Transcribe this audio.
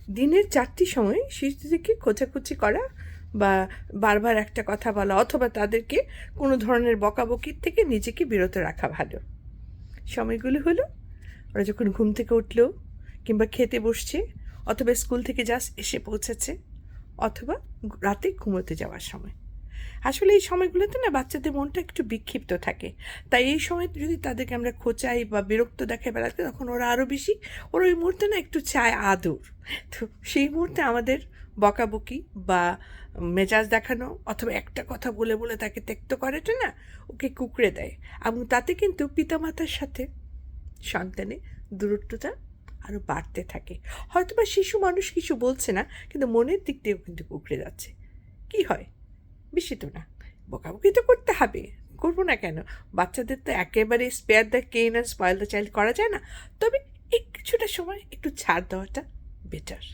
দিনের 4টি সময় শিশুদেরকে খোঁচাখুচি করা বা বারবার একটা কথা বলা অথবা তাদেরকে কোনো ধরনের বকাবকির থেকে নিজেকে বিরত রাখা ভালো। সময়গুলো হলো ওরা যখন ঘুম থেকে উঠলো, কিংবা খেতে বসছে, অথবা স্কুল থেকে জাস্ট এসে পৌঁছেছে, অথবা রাতে ঘুমোতে যাওয়ার সময়। আসলে এই সময়গুলোতে না বাচ্চাদের মনটা একটু বিক্ষিপ্ত থাকে, তাই এই সময় যদি তাদেরকে আমরা খোঁচাই বা বিরক্ত দেখাই বেড়াতে, তখন ওরা আরও বেশি, ওরা ওই মুহূর্তে না একটু চায় আদর। তো সেই মুহূর্তে আমাদের বকাবকি বা মেজাজ দেখানো অথবা একটা কথা বলে বলে তাকে ত্যক্ত করাটা না ওকে কুঁকড়ে দেয়, এবং তাতে কিন্তু পিতামাতার সাথে সন্তানের দূরত্বটা আরও বাড়তে থাকে। হয়তোবা শিশু মানুষ কিছু বলছে না, কিন্তু মনের দিক দিয়েও কিন্তু কুঁকড়ে যাচ্ছে। কি হয়? বেশি তো না, বকাবকি তো করতে হবে, করবো না কেন? বাচ্চাদের তো একেবারে স্পেয়ার দ্য কেন অ্যান্ড স্পয়েল দ্য চাইল্ড করা যায় না, তবে এই কিছুটা সময় একটু ছাড় দেওয়াটা বেটার।